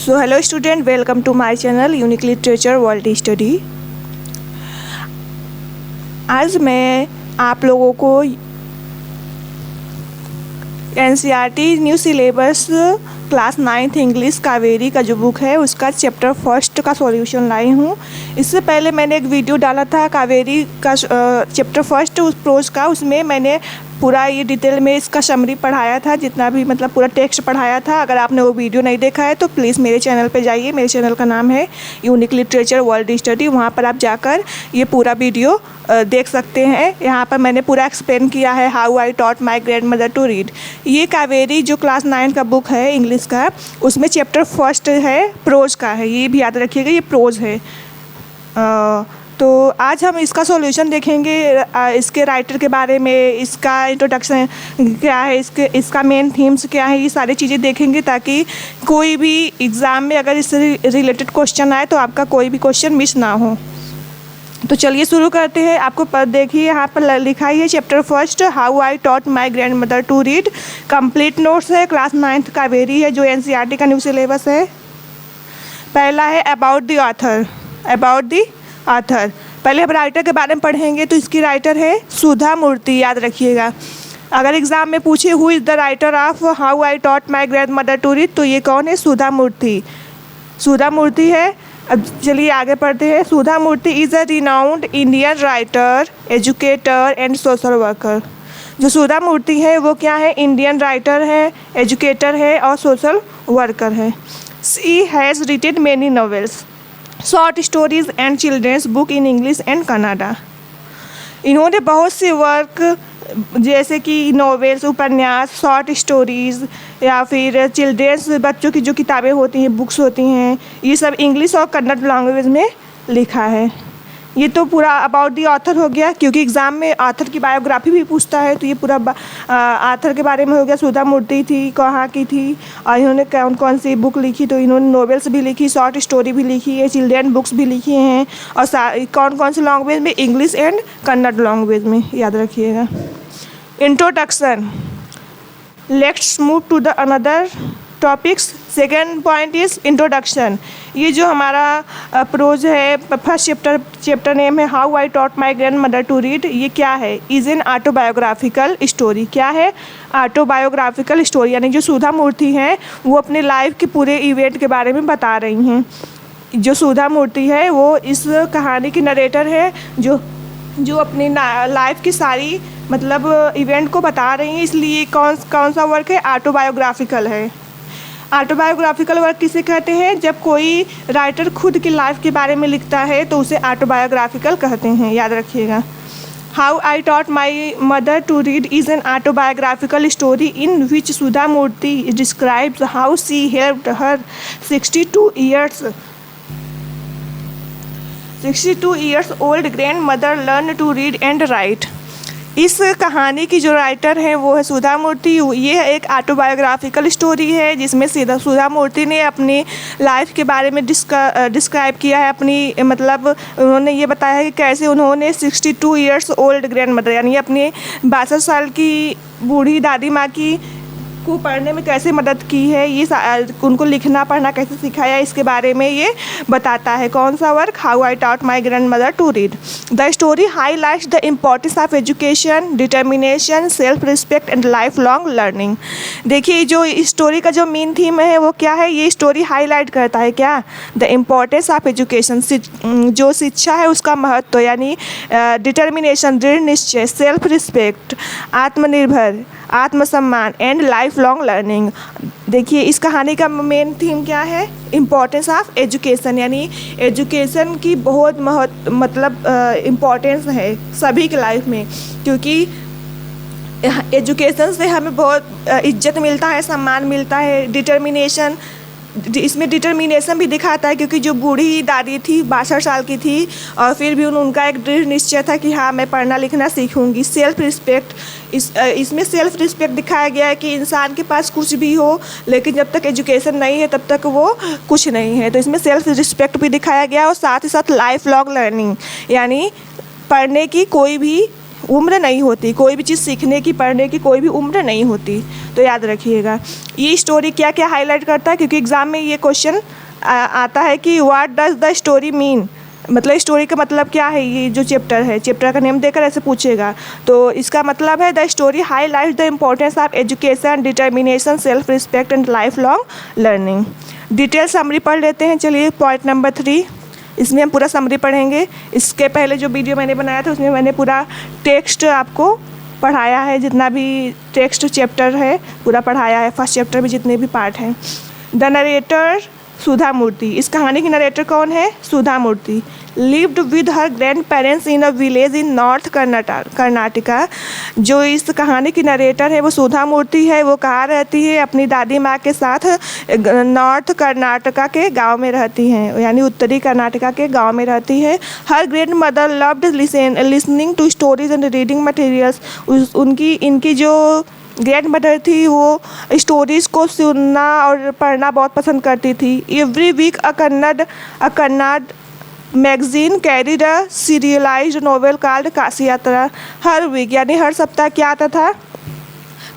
So hello student, welcome to my channel unique literature world study. आज मैं आप लोगों को NCERT new syllabus class 9th English Kaveri का जो बुक है उसका चैप्टर फर्स्ट का सॉल्यूशन लाई हूँ। इससे पहले मैंने एक वीडियो डाला था कावेरी का चैप्टर फर्स्ट उस प्रोज का, उसमें मैंने पूरा ये डिटेल में इसका समरी पढ़ाया था, जितना भी मतलब पूरा टेक्स्ट पढ़ाया था। अगर आपने वो वीडियो नहीं देखा है तो प्लीज़ मेरे चैनल पे जाइए। मेरे चैनल का नाम है यूनिक लिटरेचर वर्ल्ड स्टडी। वहाँ पर आप जाकर ये पूरा वीडियो देख सकते हैं। यहाँ पर मैंने पूरा एक्सप्लेन किया है how I taught my grand mother to read. ये कावेरी जो क्लास 9 का बुक है इंग्लिश का, उसमें चैप्टर फर्स्ट है, प्रोज का है। ये भी याद रखिएगा, ये प्रोज है। तो आज हम इसका सॉल्यूशन देखेंगे, इसके राइटर के बारे में, इसका इंट्रोडक्शन क्या है, इसका मेन थीम्स क्या है, ये सारी चीज़ें देखेंगे ताकि कोई भी एग्ज़ाम में अगर इससे रिलेटेड क्वेश्चन आए तो आपका कोई भी क्वेश्चन मिस ना हो। तो चलिए शुरू करते हैं। आपको देखिए यहाँ पर लिखा ही है chapter first how I taught my grand mother to read. Complete notes है, क्लास 9th कावेरी है जो एनसीईआरटी का न्यू सिलेबस है। पहला है about the author. About the author, पहले हम राइटर के बारे में पढ़ेंगे। तो इसकी राइटर है सुधा मूर्ति, याद रखिएगा। अगर एग्जाम में पूछे who is the writer of how I taught my grand mother to read, तो ये कौन है? सुधा मूर्ति। सुधा मूर्ति है। अब चलिए आगे पढ़ते हैं। Sudha Murthy is a renowned Indian writer, educator and social worker. जो सुधा मूर्ति है वो क्या है? इंडियन राइटर है, एजुकेटर है और सोशल वर्कर है। She has written many novels, short stories and children's book in English and Kannada. इन्होंने बहुत से वर्क जैसे कि नॉवेल्स, उपन्यास, शॉर्ट स्टोरीज़ या फिर चिल्ड्रेंस बच्चों की जो किताबें होती हैं, बुक्स होती हैं, ये सब इंग्लिश और कन्नड़ लैंग्वेज में लिखा है। ये तो पूरा अबाउट दी ऑथर हो गया, क्योंकि एग्ज़ाम में ऑथर की बायोग्राफी भी पूछता है। तो ये पूरा ऑथर के बारे में हो गया। सुधा मूर्ति थी, कहाँ की थी और इन्होंने कौन कौन सी बुक लिखी। तो इन्होंने नॉवेल्स भी लिखी, शॉर्ट स्टोरी भी लिखी है, चिल्ड्रेन बुक्स भी लिखी हैं और कौन कौन सी लैंग्वेज में? इंग्लिश एंड कन्नड़ लैंग्वेज में, याद रखिएगा। Introduction, let's move to the another topics. Second point is introduction. ये जो हमारा प्रोज है, फर्स्ट चैप्टर नेम है how I taught my grand mother to read. ये क्या है? Is an autobiographical story. क्या है? Autobiographical story. यानी जो सुधा मूर्ति हैं वो अपने लाइफ के पूरे इवेंट के बारे में बता रही हैं। जो सुधा मूर्ति है वो इस कहानी की नरेटर है, जो अपनी लाइफ की सारी मतलब इवेंट को बता रही हैं। इसलिए कौन सा वर्क है? ऑटोबायोग्राफिकल है। ऑटोबायोग्राफिकल वर्क किसे कहते हैं? जब कोई राइटर खुद की लाइफ के बारे में लिखता है तो उसे ऑटोबायोग्राफिकल कहते हैं, याद रखिएगा। How I taught my mother to read is an autobiographical story in which Sudha Murty describes how she helped her 62 years old grandmother learn to read and write। इस कहानी की जो राइटर हैं वो है सुधा मूर्ति। ये एक ऑटोबायोग्राफिकल स्टोरी है जिसमें सुधा मूर्ति ने अपनी लाइफ के बारे में डिस्क्राइब किया है। अपनी मतलब उन्होंने ये बताया है कि कैसे उन्होंने 62 years old ग्रैंड मदर यानी अपनी 62 साल की बूढ़ी दादी माँ की को पढ़ने में कैसे मदद की है, ये उनको लिखना पढ़ना कैसे सिखाया, इसके बारे में ये बताता है। कौन सा work? How I taught my grand mother to read. The story highlights the importance of education, determination, self respect and life long learning. देखिए जो स्टोरी का जो मेन थीम है वो क्या है? ये स्टोरी हाईलाइट करता है क्या? द इम्पोर्टेंस ऑफ एजुकेशन, जो शिक्षा है उसका महत्व, यानी डिटर्मिनेशन, दृढ़ निश्चय, सेल्फ रिस्पेक्ट, आत्मनिर्भर, आत्मसम्मान एंड लाइफ लॉन्ग लर्निंग। देखिए इस कहानी का मेन थीम क्या है? इम्पोर्टेंस ऑफ एजुकेशन, यानी एजुकेशन की बहुत मतलब इम्पोर्टेंस है सभी की लाइफ में, क्योंकि एजुकेशन से हमें बहुत इज्जत मिलता है, सम्मान मिलता है। डिटर्मिनेशन, इसमें डिटर्मिनेशन भी दिखाता है, क्योंकि जो बूढ़ी दादी थी 62 साल की थी और फिर भी उनका एक दृढ़ निश्चय था कि हाँ मैं पढ़ना लिखना सीखूंगी। सेल्फ रिस्पेक्ट, इसमें सेल्फ रिस्पेक्ट दिखाया गया है कि इंसान के पास कुछ भी हो लेकिन जब तक एजुकेशन नहीं है तब तक वो कुछ नहीं है। तो इसमें सेल्फ रिस्पेक्ट भी दिखाया गया और साथ ही साथ लाइफ लॉन्ग लर्निंग, यानी पढ़ने की कोई भी उम्र नहीं होती, कोई भी चीज़ सीखने की, पढ़ने की कोई भी उम्र नहीं होती, तो याद रखिएगा। ये स्टोरी क्या क्या हाईलाइट करता है, क्योंकि एग्ज़ाम में ये क्वेश्चन आता है कि what does the story mean, मतलब स्टोरी का मतलब क्या है। ये जो चैप्टर है, चैप्टर का नेम देकर ऐसे पूछेगा, तो इसका मतलब है the story highlight the importance of education, determination, self respect and life long learning. Detail summary पढ़ लेते हैं। चलिए पॉइंट नंबर 3, इसमें हम पूरा समरी पढ़ेंगे। इसके पहले जो वीडियो मैंने बनाया था उसमें मैंने पूरा टेक्स्ट आपको पढ़ाया है, जितना भी टेक्स्ट चैप्टर है पूरा पढ़ाया है, फर्स्ट चैप्टर में जितने भी पार्ट हैं। द नरेटर सुधा मूर्ति, इस कहानी की नरेटर कौन है? Sudha Murthy. Lived with her grand parents in a village in north Karnataka. जो इस कहानी की नरेटर है वो सुधा मूर्ति है। वो कहाँ रहती है? अपनी दादी माँ के साथ नॉर्थ कर्नाटका के गांव में रहती हैं, यानी उत्तरी कर्नाटका के गांव में रहती है। Her grand mother loved listening to stories and reading materials. इनकी जो ग्रैंड मदर थी वो स्टोरीज़ को सुनना और पढ़ना बहुत पसंद करती थी। Every week a Kannada magazine carried a serialised novel called Kashi Yatra. हर वीक यानी हर सप्ताह क्या आता था?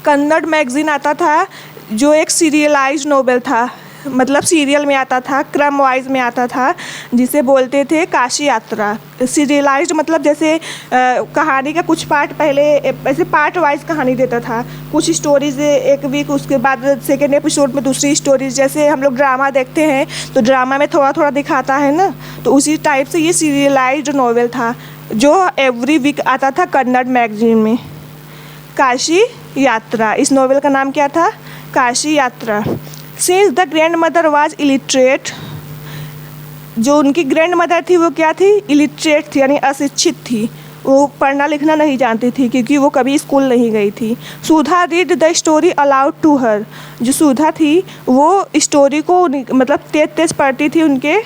कन्नड़ मैगजीन आता था, जो एक सीरियलाइज्ड नोवेल था, मतलब सीरियल में आता था, क्रम वाइज में आता था, जिसे बोलते थे काशी यात्रा। सीरियलाइज्ड मतलब जैसे कहानी का कुछ पार्ट पहले ऐसे पार्ट वाइज कहानी देता था, कुछ स्टोरीज एक वीक, उसके बाद सेकेंड एपिसोड में दूसरी स्टोरीज। जैसे हम लोग ड्रामा देखते हैं तो ड्रामा में थोड़ा थोड़ा दिखाता है ना, तो उसी टाइप से ये सीरियलाइज्ड नॉवेल था जो एवरी वीक आता था कन्नड़ मैगजीन में। काशी यात्रा, इस नॉवेल का नाम क्या था? काशी यात्रा। Since the grand mother was illiterate, जो उनकी ग्रैंड मदर थी वो क्या थी? इलिटरेट थी, यानी अशिक्षित थी, वो पढ़ना लिखना नहीं जानती थी क्योंकि वो कभी स्कूल नहीं गई थी। Sudha read the story aloud to her, जो सुधा थी वो स्टोरी को मतलब तेज तेज पढ़ती थी उनके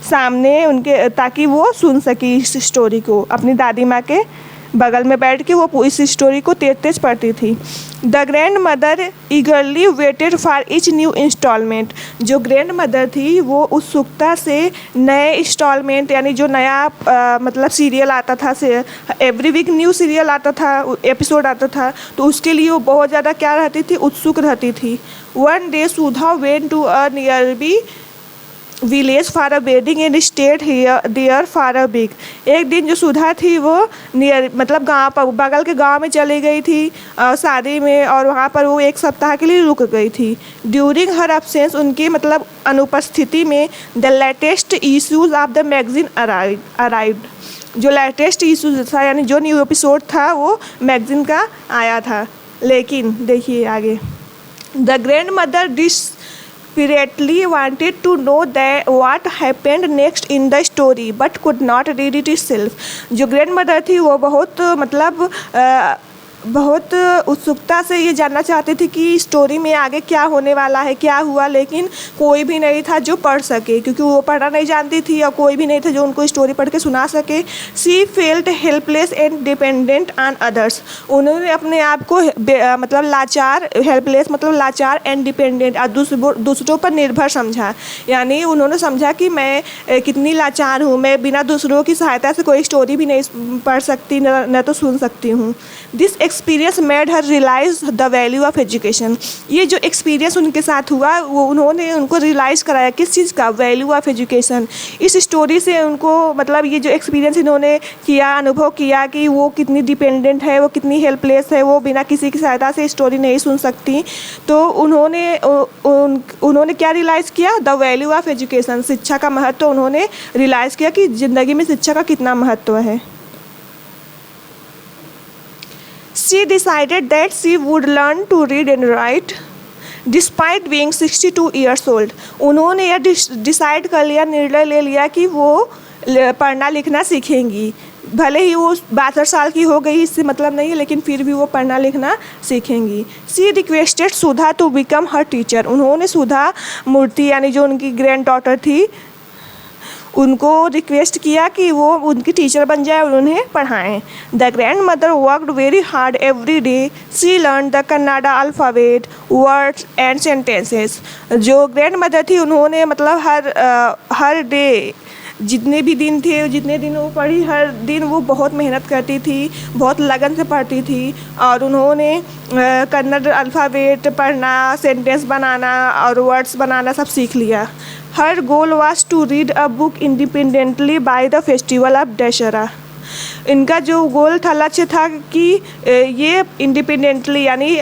सामने, उनके, ताकि वो सुन सकी इस स्टोरी को। अपनी दादी माँ के बगल में बैठ के वो इस स्टोरी को तेज तेज पढ़ती थी। The grand mother eagerly waited for each new instalment, जो ग्रैंड मदर थी वो उत्सुकता से नए इंस्टॉलमेंट, यानी जो नया मतलब सीरियल आता था, से एवरी वीक न्यू सीरियल आता था, एपिसोड आता था, तो उसके लिए वो बहुत ज़्यादा क्या रहती थी? उत्सुक रहती थी। One day Sudha went to a nearby village for a wedding and stayed there for a week. एक दिन जो सुधा थी वो नियर मतलब गांव पर, बगल के गांव में चली गई थी शादी में, और वहां पर वो एक सप्ताह के लिए रुक गई थी। ड्यूरिंग हर एब्सेंस, उनकी मतलब अनुपस्थिति में, the latest issues of the magazine arrived, जो लेटेस्ट इश्यूज था यानी जो न्यू एपिसोड था वो मैगजीन का आया था। लेकिन देखिए आगे, the grand mother desperately wanted to know that what happened next in the story but could not read it itself। जो ग्रैंड मदर थी वो बहुत मतलब बहुत उत्सुकता से ये जानना चाहती थी कि स्टोरी में आगे क्या होने वाला है, क्या हुआ, लेकिन कोई भी नहीं था जो पढ़ सके, क्योंकि वो पढ़ना नहीं जानती थी और कोई भी नहीं था जो उनको स्टोरी पढ़ के सुना सके। सी felt helpless and dependent on others, उन्होंने अपने आप को मतलब लाचार, हेल्पलेस मतलब लाचार एंड डिपेंडेंट, और दूसरों पर निर्भर समझा। यानी उन्होंने समझा कि मैं कितनी लाचार हूँ, मैं बिना दूसरों की सहायता से कोई स्टोरी भी नहीं पढ़ सकती, न तो सुन सकती हूँ। This experience made her realise the value of education. ये जो एक्सपीरियंस उनके साथ हुआ वो उन्होंने उनको रियलाइज कराया, किस चीज़ का? Value of education. इस स्टोरी से उनको मतलब ये जो एक्सपीरियंस इन्होंने किया, अनुभव किया कि वो कितनी डिपेंडेंट है, वो कितनी हेल्पलेस है, वो बिना किसी की सहायता से स्टोरी नहीं सुन सकती। तो उन्होंने क्या रियलाइज़ किया? द वैल्यू ऑफ एजुकेशन, शिक्षा का महत्व उन्होंने रियलाइज़ किया कि ज़िंदगी में शिक्षा का कितना महत्व है। She decided that she would learn to read and write despite being 62 years old। उन्होंने यह डिसाइड कर लिया, निर्णय ले लिया कि वो पढ़ना लिखना सीखेंगी, भले ही वो 62 साल की हो गई, इससे मतलब नहीं है, लेकिन फिर भी वो पढ़ना लिखना सीखेंगी। She requested Sudha to become her teacher. उन्होंने सुधा मूर्ति यानी जो उनकी ग्रैंड डॉटर थी उनको रिक्वेस्ट किया कि वो उनकी टीचर बन जाए और उन्हें पढ़ाएं। The grand mother worked very hard every day. She learn the Kannada alphabet, words and sentences. जो ग्रैंड मदर थी उन्होंने मतलब हर डे जितने भी दिन थे, जितने दिन वो पढ़ी, हर दिन वो बहुत मेहनत करती थी, बहुत लगन से पढ़ती थी। और उन्होंने कन्नड़ अल्फ़ाबेट पढ़ना, सेंटेंस बनाना और वर्ड्स बनाना सब सीख लिया। Her goal was to read a book independently by the festival of Dussehra. इनका जो गोल था, लक्ष्य था कि ये इंडिपेंडेंटली यानी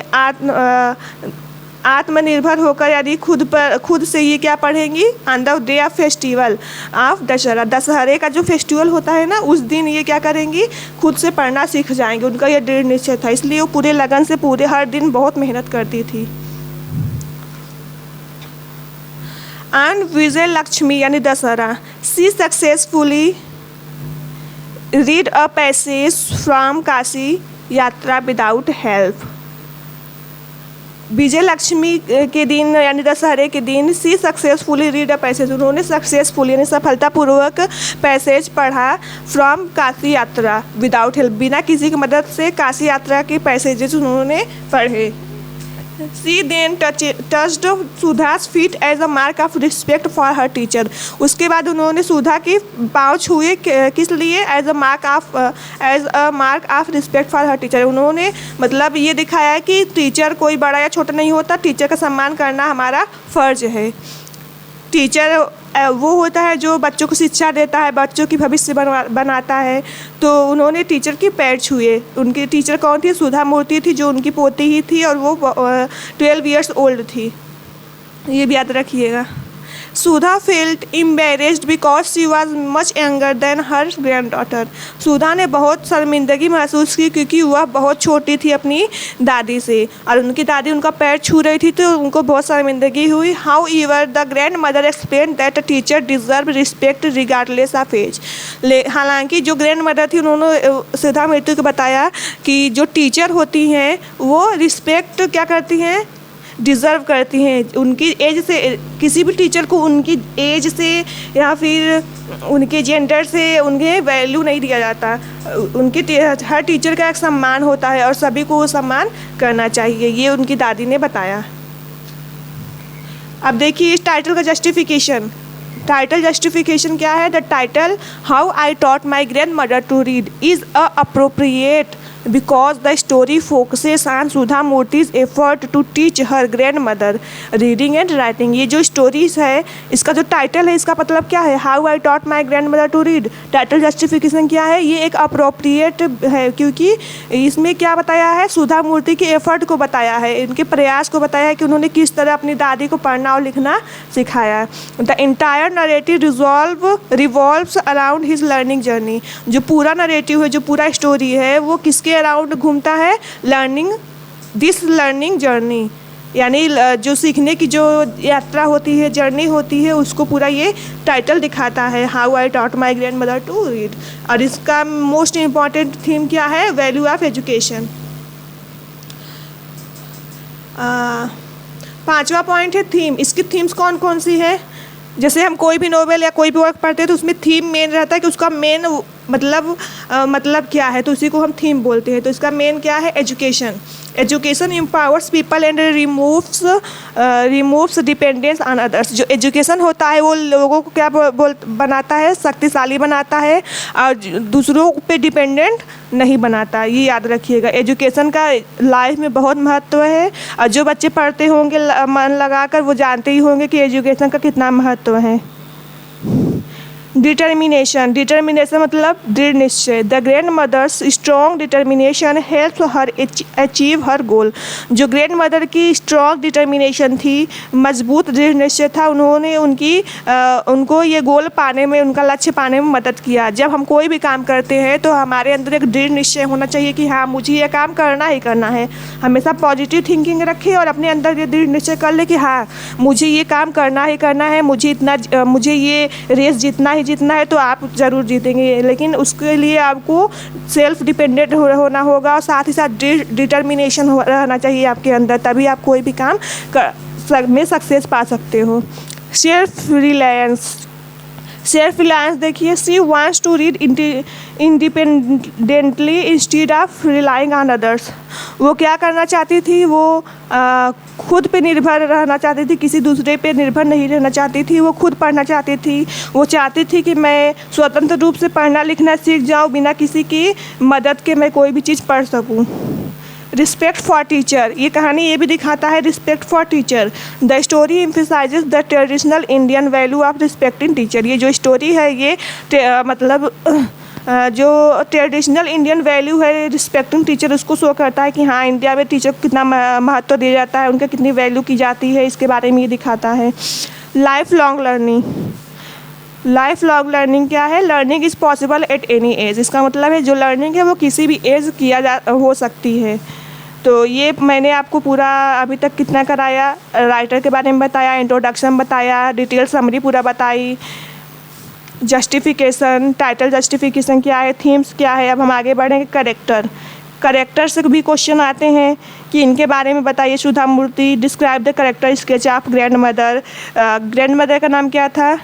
आत्मनिर्भर होकर, यानी खुद से ये क्या पढ़ेंगी on the day of festival of Dussehra. दशहरे का जो फेस्टिवल होता है ना, उस दिन ये क्या करेंगी, खुद से पढ़ना सीख जाएंगे। उनका ये दृढ़ निश्चय था, इसलिए वो पूरे लगन से पूरे हर दिन बहुत मेहनत करती थी। ऑन विजय लक्ष्मी यानी Dussehra, she successfully read a passage from Kashi Yatra without help. विजय लक्ष्मी के दिन यानी दशहरे के दिन सी सक्सेसफुली रीड अ पैसेज, उन्होंने सक्सेसफुली यानी सफलतापूर्वक पैसेज पढ़ा from Kashi Yatra without help, बिना किसी की मदद से काशी यात्रा के पैसेजेस उन्होंने पढ़े। She then touched सुधा's feet as a mark of respect for her teacher। उसके बाद उन्होंने सुधा के पाँव छुए, किस लिए, as a mark of respect for her teacher. उन्होंने मतलब ये दिखाया कि टीचर कोई बड़ा या छोटा नहीं होता, टीचर का सम्मान करना हमारा फ़र्ज है। टीचर वो होता है जो बच्चों को शिक्षा देता है, बच्चों की भविष्य बनाता है। तो उन्होंने टीचर के पैर छुए। उनकी टीचर कौन थी, सुधा मूर्ति थी, जो उनकी पोती ही थी और वो 12 ईयर्स ओल्ड थी, ये भी याद रखिएगा। Sudha felt embarrassed because she was much younger than her grand daughter. Sudha ने बहुत शर्मिंदगी महसूस की क्योंकि वह बहुत छोटी थी अपनी दादी से, और उनकी दादी उनका पैर छू रही थी, तो उनको बहुत शर्मिंदगी हुई। However the grand mother explain that a teacher deserve respect regardless of age. हालांकि जो ग्रैंड मदर थी, उन्होंने सुधा मृत्यु को बताया कि जो टीचर होती हैं वो रिस्पेक्ट क्या करती हैं, डिज़र्व करती हैं। उनकी एज से, किसी भी टीचर को उनकी एज से या फिर उनके जेंडर से उनके वैल्यू नहीं दिया जाता। उनके हर टीचर का एक सम्मान होता है और सभी को वो सम्मान करना चाहिए, ये उनकी दादी ने बताया। अब देखिए इस टाइटल का जस्टिफिकेशन। टाइटल जस्टिफिकेशन क्या है, the title how I taught my grand mother to read is a appropriate because the story focuses on Sudha Murthy's effort to teach her grandmother reading and writing। ये जो stories है, इसका जो title है, इसका मतलब क्या है, how I taught my grand mother to read. Title justification क्या है, ये एक अप्रोप्रिएट है क्योंकि इसमें क्या बताया है, सुधा मूर्ति के एफर्ट को बताया है, इनके प्रयास को बताया है कि उन्होंने किस तरह अपनी दादी को पढ़ना और लिखना सिखाया। The entire narrative revolves around his learning journey. जो पूरा नरेटिव है, जो पूरा स्टोरी है, वो किसके अराउंड घूमता है, लर्निंग जर्नी, यानी जो सीखने की जो यात्रा होती है, जर्नी होती है, उसको पूरा ये टाइटल दिखाता है, how I taught my grand mother to read. और इसका मोस्ट इम्पॉर्टेंट थीम क्या है, वैल्यू ऑफ एजुकेशन। 5वां पॉइंट है थीम। इसकी थीम्स कौन कौन सी है, जैसे हम कोई भी नोवेल या कोई भी वर्क पढ़ते हैं तो उसमें थीम मेन रहता है कि उसका मेन मतलब क्या है, तो उसी को हम थीम बोलते हैं। तो इसका मेन क्या है, education. Education empowers people and removes dependence on others. जो एजुकेशन होता है वो लोगों को क्या बनाता है, शक्तिशाली बनाता है और दूसरों पे डिपेंडेंट नहीं बनाता। ये याद रखिएगा, एजुकेशन का लाइफ में बहुत महत्व है और जो बच्चे पढ़ते होंगे मन लगाकर वो जानते ही होंगे कि एजुकेशन का कितना महत्व है। डिटर्मिनेशन मतलब दृढ़ निश्चय। The grand mother's strong determination help her achieve her goal. जो ग्रैंड मदर की स्ट्रॉन्ग डिटर्मिनेशन थी, मजबूत दृढ़ निश्चय था, उन्होंने उनको ये गोल पाने में, उनका लक्ष्य पाने में मदद किया। जब हम कोई भी काम करते हैं तो हमारे अंदर एक दृढ़ निश्चय होना चाहिए कि हाँ मुझे ये काम करना ही करना है। हमेशा पॉजिटिव थिंकिंग रखें और अपने अंदर ये दृढ़ निश्चय कर ले कि हाँ मुझे ये काम करना ही करना है, मुझे ये रेस जीतना है तो आप ज़रूर जीतेंगे। लेकिन उसके लिए आपको सेल्फ डिपेंडेंट होना होगा और साथ ही साथ डिटर्मिनेशन रहना चाहिए आपके अंदर, तभी आप कोई भी काम में सक्सेस पा सकते हो। सेल्फ रिलायंस देखिए, she wants to read independently instead of relying on others. वो क्या करना चाहती थी, वो खुद पे निर्भर रहना चाहती थी, किसी दूसरे पे निर्भर नहीं रहना चाहती थी। वो खुद पढ़ना चाहती थी, वो चाहती थी कि मैं स्वतंत्र रूप से पढ़ना लिखना सीख जाऊँ, बिना किसी की मदद के मैं कोई भी चीज़ पढ़ सकूँ। रिस्पेक्ट फॉर टीचर, ये कहानी ये भी दिखाता है respect for teacher. The story emphasises the traditional Indian value of respecting teacher. ये जो स्टोरी है ये मतलब जो ट्रेडिशनल इंडियन वैल्यू है रिस्पेक्टिंग टीचर, उसको शो करता है कि हाँ इंडिया में टीचर को कितना महत्व दिया जाता है, उनका कितनी वैल्यू की जाती है, इसके बारे में ये दिखाता है। Life long learning, life long learning क्या है? Learning is possible at any as. इसका मतलब है जो लर्निंग है वो किसी भी एज हो सकती है। तो ये मैंने आपको पूरा अभी तक कितना कराया, राइटर के बारे में बताया, इंट्रोडक्शन बताया, डिटेल समरी पूरा बताई, जस्टिफिकेशन, टाइटल जस्टिफिकेशन क्या है, थीम्स क्या है। अब हम आगे बढ़ेंगे। करेक्टर से भी क्वेश्चन आते हैं कि इनके बारे में बताइए। Sudha Murthy, describe the character sketch of grand mother. Grand mother का नाम क्या था?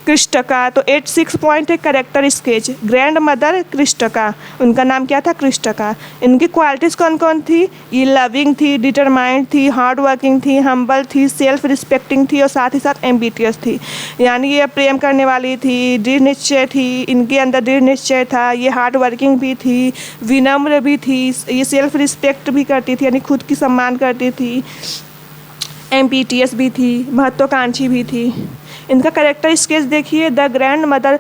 कृष्टका। तो 86 पॉइंट है character sketch. Grand mother Krishtakka, उनका नाम क्या था? कृष्टका। इनकी क्वालिटीज़ कौन कौन थी? ये लविंग थी, डिटरमाइंड थी, हार्ड वर्किंग थी, हम्बल थी, सेल्फ रिस्पेक्टिंग थी और साथ ही साथ एम्बिटियस थी। यानी ये प्रेम करने वाली थी, दृढ़ निश्चय थी, इनके अंदर दृढ़ निश्चय था, ये हार्ड वर्किंग भी थी, विनम्र भी थी, ये सेल्फ रिस्पेक्ट भी करती थी यानी खुद की सम्मान करती थी, एम्बिटियस भी थी, महत्वाकांक्षी भी थी। इनका करेक्टर स्केच देखिए। द ग्रैंड मदर,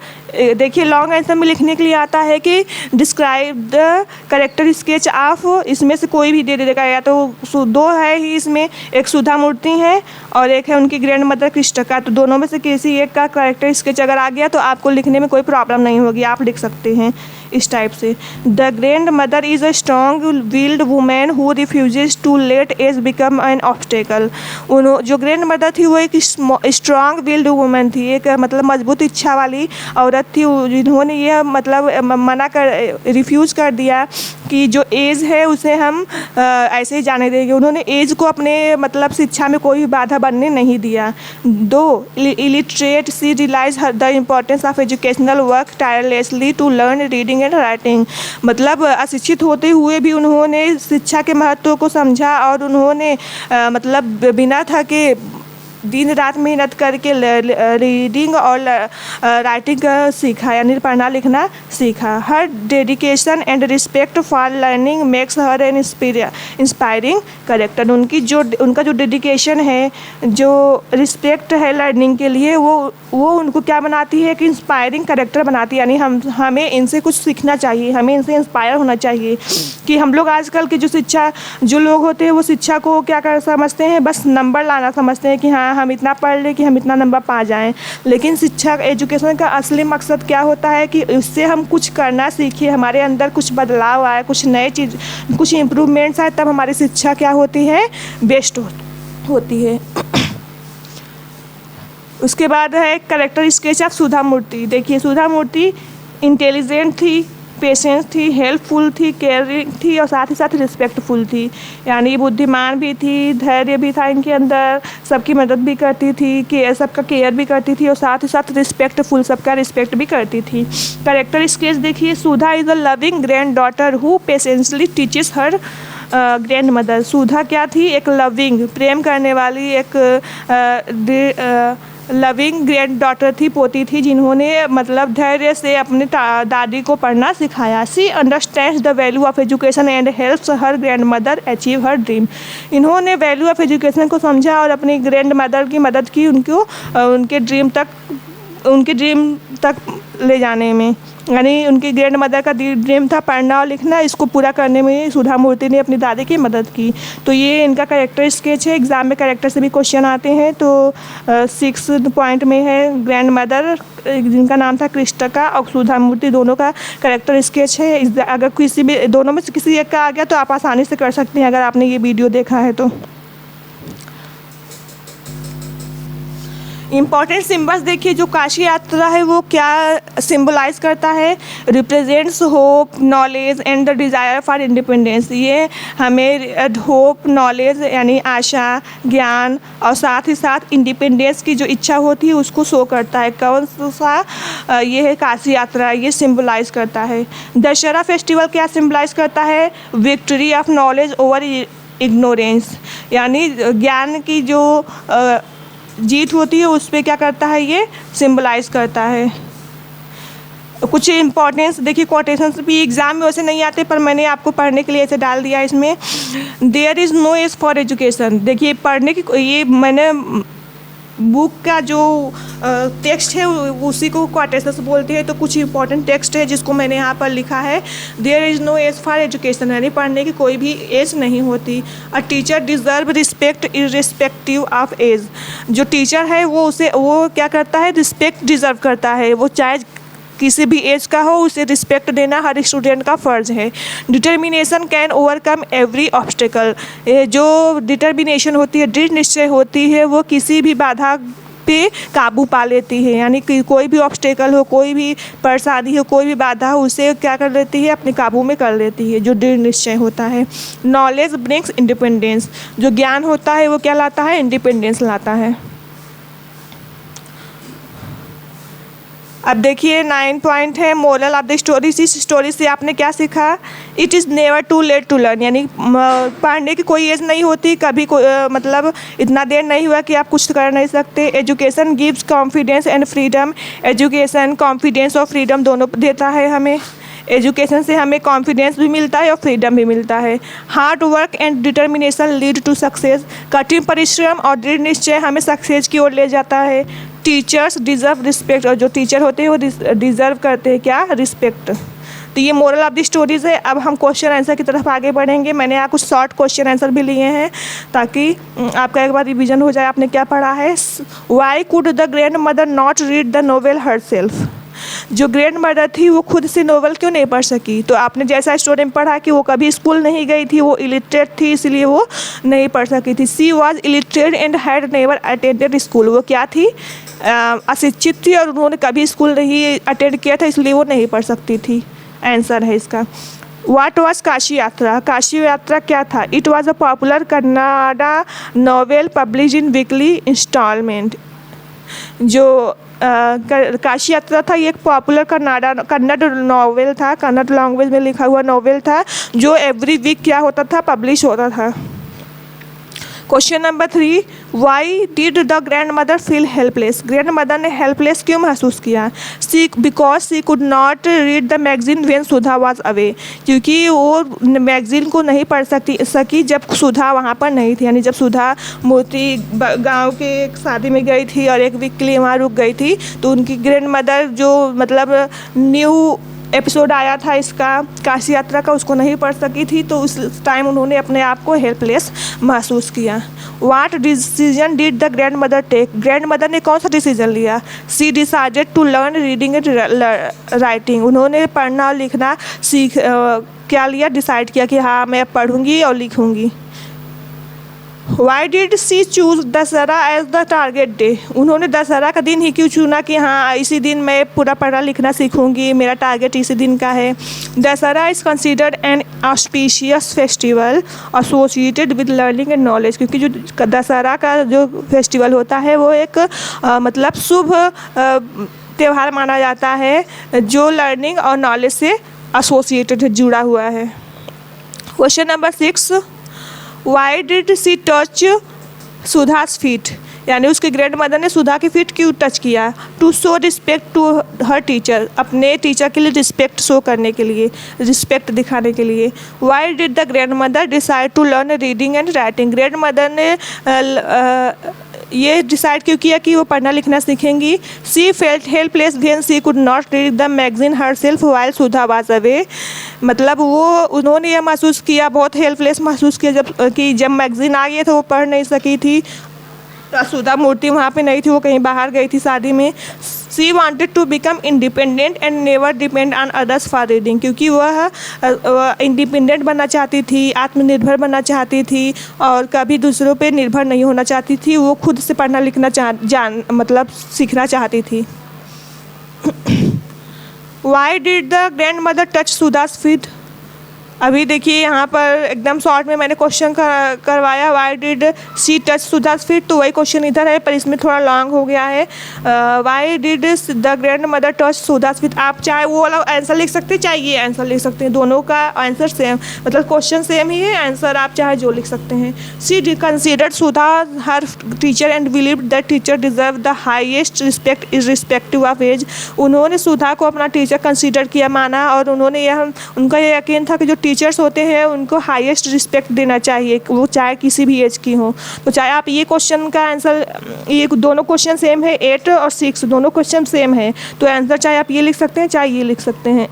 देखिए लॉन्ग आंसर में लिखने के लिए आता है कि describe the character sketch of, इसमें से कोई भी दे देगा, या तो दो है ही इसमें, एक सुधा मूर्ति है और एक है उनकी ग्रैंड मदर कृष्टका। तो दोनों में से किसी एक का करेक्टर स्केच अगर आ गया तो आपको लिखने में कोई प्रॉब्लम नहीं होगी, आप लिख सकते हैं इस टाइप से। The grand mother is a strong willed women who refuses to let age become an obstacle. जो ग्रैंड मदर थी वो एक स्ट्रॉन्ग विल्ड वुमेन थी, एक मतलब मजबूत इच्छा वाली औरत थी, जिन्होंने यह मतलब रिफ्यूज़ कर दिया कि जो एज है उसे हम ऐसे ही जाने देंगे। उन्होंने एज को अपने मतलब शिक्षा में कोई बाधा बनने नहीं दिया। Though illiterate she realise the importance of educational work tirelessly to learn reading and writing. मतलब अशिक्षित होते हुए भी उन्होंने शिक्षा के महत्व को समझा और उन्होंने मतलब बिना थके दिन रात मेहनत करके रीडिंग और राइटिंग सीखा, यानी पढ़ना लिखना सीखा। Her dedication and respect for learning makes her an inspiring character. उनका जो डेडिकेशन है, जो रिस्पेक्ट है लर्निंग के लिए, वो उनको क्या बनाती है कि इंस्पायरिंग करेक्टर बनाती है। यानी हमें इनसे कुछ सीखना चाहिए, हमें इनसे इंस्पायर होना चाहिए। कि हम लोग आजकल की जो लोग होते हैं वो शिक्षा को क्या कर समझते हैं, बस नंबर लाना समझते हैं कि हाँ हम इतना पढ़ लें कि हम इतना नंबर पा जाएं। लेकिन शिक्षा एजुकेशन का असली मकसद क्या होता है कि उससे हम कुछ करना सीखें, हमारे अंदर कुछ बदलाव आए, कुछ नए चीज़, कुछ इम्प्रूवमेंट्स आए, तब हमारी शिक्षा क्या होती है? बेस्ट होती है। उसके बाद है करेक्टर स्केच ऑफ सुधा मूर्ति। देखिए सुधा मूर्ति इंटेलिजेंट थी, पेशेंस थी, हेल्पफुल थी, केयरिंग थी और साथ ही साथ रिस्पेक्टफुल थी। यानी बुद्धिमान भी थी, धैर्य भी था इनके अंदर, सबकी मदद भी करती थी, सबका केयर भी करती थी और साथ ही साथ रिस्पेक्टफुल, सबका रिस्पेक्ट भी करती थी। करेक्टर स्केच देखिए। Sudha is a loving grand daughter who patiently teaches her grand mother. Sudha क्या थी? एक लविंग, प्रेम करने वाली, एक लविंग ग्रैंड डॉटर थी, पोती थी, जिन्होंने मतलब धैर्य से अपने दादी को पढ़ना सिखाया। She understands the value of education and helps her grand mother achieve her dream. इन्होंने वैल्यू ऑफ एजुकेशन को समझा और अपनी ग्रैंड मदर की मदद की उनको उनके ड्रीम तक ले जाने में। यानी उनकी ग्रैंड मदर का ड्रीम था पढ़ना और लिखना, इसको पूरा करने में सुधा मूर्ति ने अपनी दादी की मदद की। तो ये इनका करेक्टर स्केच है। एग्ज़ाम में करेक्टर से भी क्वेश्चन आते हैं। तो 6 पॉइंट में है ग्रैंड मदर, जिनका नाम था कृष्टका, और सुधा मूर्ति, दोनों का करेक्टर स्केच है। अगर किसी भी दोनों में से किसी एक का आ गया तो आप आसानी से कर सकते हैं अगर आपने ये वीडियो देखा है तो। इम्पॉर्टेंट सिम्बल्स देखिए, जो काशी यात्रा है वो क्या सिम्बलाइज करता है, represents hope, knowledge and the desire for independence. ये हमें होप, नॉलेज यानी आशा, ज्ञान और साथ ही साथ इंडिपेंडेंस की जो इच्छा होती है उसको शो करता है। कौन सा ये है काशी यात्रा, ये सिम्बलाइज करता है। दशहरा फेस्टिवल क्या सिम्बलाइज करता है, victory of knowledge over ignorance, यानी ज्ञान की जो जीत होती है उस पर क्या करता है, ये सिंबलाइज करता है। कुछ इंपॉर्टेंस देखिए, कोटेशंस भी एग्जाम में वैसे नहीं आते पर मैंने आपको पढ़ने के लिए ऐसे डाल दिया इसमें। There is no age for education, देखिए पढ़ने की ये मैंने बुक का जो टेक्स्ट है उसी को क्वाटेशंस बोलते हैं। तो कुछ इंपॉर्टेंट टेक्स्ट है जिसको मैंने यहाँ पर लिखा है। There is no age for education, यानी पढ़ने की कोई भी एज नहीं होती। A teacher deserve respect irrespective of age, जो टीचर है वो क्या करता है, रिस्पेक्ट डिज़र्व करता है। वो चाहे किसी भी एज का हो उसे रिस्पेक्ट देना हर स्टूडेंट का फ़र्ज है। Determination can overcome every obstacle, जो डिटर्मिनेशन होती है, दृढ़ निश्चय होती है, वो किसी भी बाधा पे काबू पा लेती है। यानी कि कोई भी ऑब्स्टेकल हो, कोई भी परेशानी हो, कोई भी बाधा हो, उसे क्या कर लेती है, अपने काबू में कर लेती है, जो दृढ़ निश्चय होता है। नॉलेज ब्रिंग्स इंडिपेंडेंस, जो ज्ञान होता है वो क्या लाता है, इंडिपेंडेंस लाता है। अब देखिए 9 पॉइंट है, मोरल ऑफ द स्टोरी। इस स्टोरी से आपने क्या सीखा, it is never too late to learn, यानी पढ़ने की कोई एज नहीं होती, कभी मतलब इतना देर नहीं हुआ कि आप कुछ कर नहीं सकते। Education gives confidence and freedom, education confidence और फ्रीडम दोनों देता है हमें। एजुकेशन से हमें कॉन्फिडेंस भी मिलता है और फ्रीडम भी मिलता है। Hard work and determination lead to success, कठिन परिश्रम और दृढ़ निश्चय हमें सक्सेस की ओर ले जाता है। टीचर्स डिज़र्व रिस्पेक्ट, और जो टीचर होते हैं वो डिज़र्व करते हैं क्या, रिस्पेक्ट। तो ये मोरल ऑफ द स्टोरीज़ है। अब हम क्वेश्चन आंसर की तरफ आगे बढ़ेंगे। मैंने यहाँ कुछ शॉर्ट क्वेश्चन आंसर भी लिए हैं ताकि आपका एक बार रिवीजन हो जाए आपने क्या पढ़ा है। Y could the grand mother not read the novel herself, जो ग्रैंड मदर थी वो खुद से नोवेल क्यों नहीं पढ़ सकी। तो आपने जैसा स्टोरी में पढ़ा कि वो कभी स्कूल नहीं गई थी, वो इलिटरेट थी इसलिए वो नहीं पढ़ सकी थी। She was illiterate and had never attended school, वो क्या थी, अशिक्षित थी और उन्होंने कभी स्कूल नहीं अटेंड किया था इसलिए वो नहीं पढ़ सकती थी। आंसर है इसका। वाट वॉज काशी यात्रा, काशी यात्रा क्या था। It was a popular Kannada novel publish in weekly instalment, जो काशी यात्रा था ये एक पॉपुलर कन्नड़ नॉवेल था, कन्नड़ लैंग्वेज में लिखा हुआ नॉवेल था जो एवरी वीक क्या होता था, पब्लिश होता था। Question number 3, why did the grand mother feel helpless, grand mother ने हेल्पलेस क्यों महसूस किया। Because she could not read the magazine when Sudha was away, क्योंकि वो मैगजीन को नहीं पढ़ सकी जब सुधा वहाँ पर नहीं थी। यानी जब सुधा मूर्ति गांव के एक शादी में गई थी और एक वीक के लिए वहाँ रुक गई थी तो उनकी ग्रैंड मदर जो मतलब न्यू एपिसोड आया था इसका काशी यात्रा का उसको नहीं पढ़ सकी थी, तो उस टाइम उन्होंने अपने आप को हेल्पलेस महसूस किया। What decision did the grand mother take, grand mother ने कौन सा डिसीजन लिया। She decided to learn reading and writing, उन्होंने पढ़ना और लिखना क्या लिया, डिसाइड किया कि हाँ मैं पढ़ूंगी और लिखूंगी। Why did she choose Dussehra as the target day, उन्होंने दशहरा का दिन ही क्यों चुना कि हाँ इसी दिन मैं पूरा पढ़ना लिखना सीखूंगी, मेरा टारगेट इसी दिन का है। Dussehra is considered an auspicious festival associated with learning and knowledge, क्योंकि जो दशहरा का जो फेस्टिवल होता है वो एक मतलब शुभ त्यौहार माना जाता है जो लर्निंग और नॉलेज से एसोसिएटेड है, जुड़ा हुआ है। Question number 6, why did she touch Sudha's feet, यानी उसके ग्रैंड मदर ने सुधा की फीट क्यों टच किया। To show respect to her teacher, अपने टीचर के लिए रिस्पेक्ट शो करने के लिए, रिस्पेक्ट दिखाने के लिए। Why did the grand mother decide to learn reading and writing, grand mother ने ये डिसाइड क्यों किया कि वो पढ़ना लिखना सीखेंगी। She felt helpless when she could not read the magazine herself while Sudha was away, मतलब वो उन्होंने ये महसूस किया, बहुत हेल्पलेस महसूस किया जब मैगजीन आ गया था वो पढ़ नहीं सकी थी। सुधा मूर्ति वहाँ पे नहीं थी, वो कहीं बाहर गई थी शादी में। She wanted to become independent and never depend on others for reading, क्योंकि वह इंडिपेंडेंट बनना चाहती थी, आत्मनिर्भर बनना चाहती थी और कभी दूसरों पे निर्भर नहीं होना चाहती थी। वो खुद से पढ़ना लिखना मतलब सीखना चाहती थी। Why did the grand mother touch Sudha's feet? अभी देखिए यहाँ पर एकदम शॉर्ट में मैंने क्वेश्चन करवाया, why did she touch Sudha's feet, तो वही क्वेश्चन इधर है पर इसमें थोड़ा लॉन्ग हो गया है। Why did the grand mother touch Sudha's feet, आप चाहे वो वाला आंसर लिख सकते हैं चाहे ये आंसर लिख सकते हैं, दोनों का आंसर सेम, मतलब क्वेश्चन सेम ही है, आंसर आप चाहे जो लिख सकते हैं। She considered Sudha her teacher and believed that teacher deserve the highest respect irrespective of age, उन्होंने सुधा को अपना टीचर कंसिडर किया, माना, और उन्होंने उनका ये यकीन था कि जो टीचर्स होते हैं उनको हाईएस्ट रिस्पेक्ट देना चाहिए, वो चाहे किसी भी एज की हो। तो चाहे आप ये क्वेश्चन का आंसर, ये दोनों क्वेश्चन सेम है, 8 और 6 दोनों क्वेश्चन सेम है, तो आंसर चाहे आप ये लिख सकते हैं चाहे ये लिख सकते हैं।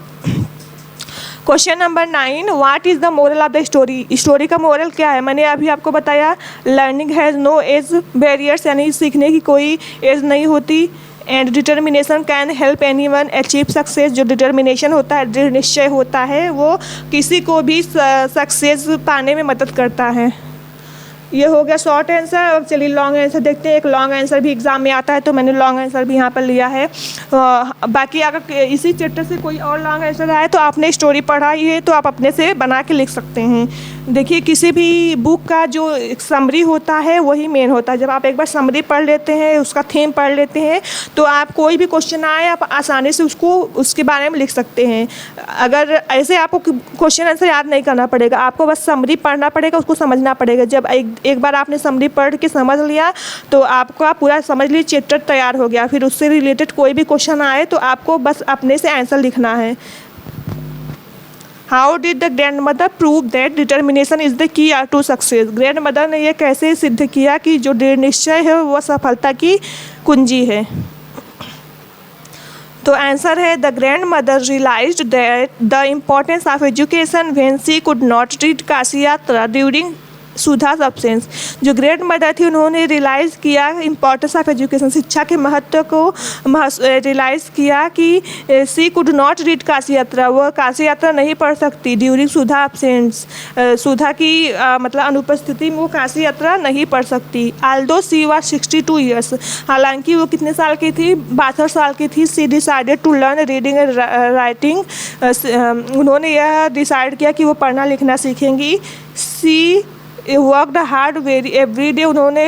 Question number 9, what is the moral of the story? Story का मोरल क्या है? मैंने अभी आपको बताया learning has no age barriers, यानी सीखने की कोई एज नहीं होती। And determination can help anyone achieve success, जो डिटर्मिनेशन होता है, दृढ़ निश्चय होता है, वो किसी को भी सक्सेस पाने में मदद करता है। ये हो गया शॉर्ट आंसर। अब चलिए लॉन्ग आंसर देखते हैं। एक लॉन्ग आंसर भी एग्जाम में आता है तो मैंने लॉन्ग आंसर भी यहाँ पर लिया है। बाकी अगर इसी चैप्टर से कोई और लॉन्ग आंसर आए तो आपने स्टोरी पढ़ा ही है तो आप अपने से बना के लिख सकते हैं। देखिए किसी भी बुक का जो समरी होता है वही मेन होता है। जब आप एक बार समरी पढ़ लेते हैं, उसका थीम पढ़ लेते हैं, तो आप कोई भी क्वेश्चन आए आप आसानी से उसके बारे में लिख सकते हैं। अगर ऐसे आपको क्वेश्चन आंसर याद नहीं करना पड़ेगा, आपको बस समरी पढ़ना पड़ेगा, उसको समझना पड़ेगा। जब एक बार आपने समरी पढ़ के समझ लिया तो आपका पूरा समझ लीजिए चैप्टर तैयार हो गया। फिर उससे रिलेटेड कोई भी क्वेश्चन आए तो आपको बस अपने से आंसर लिखना है। How did the grand mother prove that determination is the key to success? Grand mother ने यह कैसे सिद्ध किया कि जो दृढ़ निश्चय है वह सफलता की कुंजी है? तो आंसर है the grand mother realised that the importance of education when she could not read Kashi Yatra during Sudha's absence। जो ग्रैंड मदर थी उन्होंने रियलाइज़ किया इम्पोर्टेंस ऑफ एजुकेशन, शिक्षा के महत्व को रियलाइज़ किया कि सी कुड नॉट रीड काशी यात्रा, वह काशी यात्रा नहीं पढ़ सकती ड्यूरिंग सुधा absence, सुधा की मतलब अनुपस्थिति में वो काशी यात्रा नहीं पढ़ सकती। आल्दो सी वाज 62 ईयर्स, हालांकि वो कितने साल की थी? 62 साल की थी। She decided to learn reading and writing, उन्होंने यह डिसाइड किया कि वो पढ़ना लिखना सीखेंगी। She worked hard every day, उन्होंने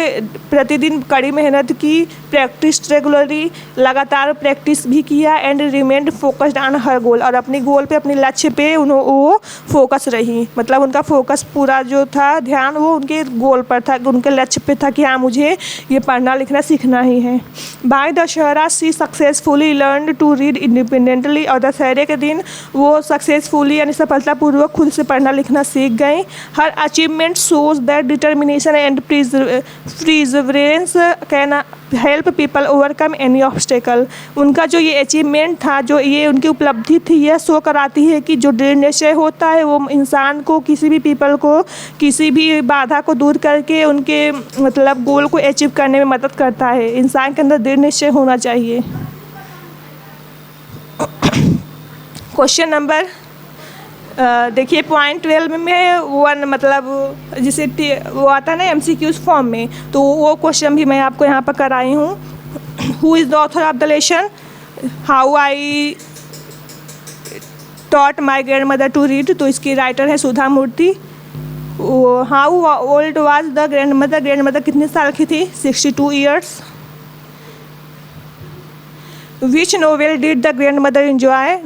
प्रतिदिन कड़ी मेहनत की। प्रैक्टिस रेगुलरली, लगातार प्रैक्टिस भी किया। And remained focused on her goal, और अपनी गोल पे, अपने लक्ष्य पे वो फोकस रही। मतलब उनका फोकस पूरा जो था, ध्यान वो उनके गोल पर था, उनके लक्ष्य पे था कि हाँ मुझे ये पढ़ना लिखना सीखना ही है। By Dussehra she successfully learn to read independently, और दशहरे के दिन वो सक्सेसफुली यानी सफलतापूर्वक खुद से पढ़ना लिखना सीख गई। हर achievement shows that determination and perseverance can help people overcome any obstacle। उनका जो ये अचीवमेंट था, जो ये उनकी उपलब्धि थी, यह शो कराती है कि जो दृढ़ निश्चय होता है वो इंसान को, किसी भी पीपल को, किसी भी बाधा को दूर करके उनके मतलब गोल को अचीव करने में मदद करता है। इंसान के अंदर दृढ़ निश्चय होना चाहिए। क्वेश्चन नंबर देखिए पॉइंट 12 में 1 मतलब जिसे वो आता है ना MCQs फॉर्म में, तो वो क्वेश्चन भी मैं आपको यहाँ पर कराई हूँ। Who is the author of the lesson? How I taught my grand mother to read, तो इसकी राइटर है Sudha Murthy. How old was the grand mother? Grand mother कितने साल की थी? 62 years. Which novel did the grand mother enjoy?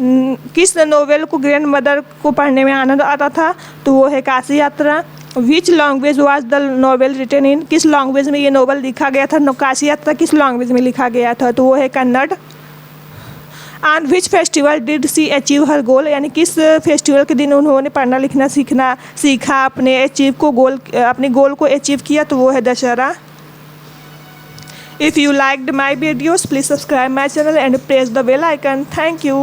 किस novel को grand mother को पढ़ने में आनंद आता था? तो वो है Kashi Yatra. Which language was the novel written in? किस लैंग्वेज में ये नोवेल लिखा गया था? काशी यात्रा किस लैंग्वेज में लिखा गया था? तो वो है Kannada. On which festival did she achieve her goal? यानी किस फेस्टिवल के दिन उन्होंने पढ़ना लिखना सीखा, अपने अपने गोल को अचीव किया? तो वो है Dussehra. If you liked my videos, please subscribe my channel and press the bell icon. Thank you.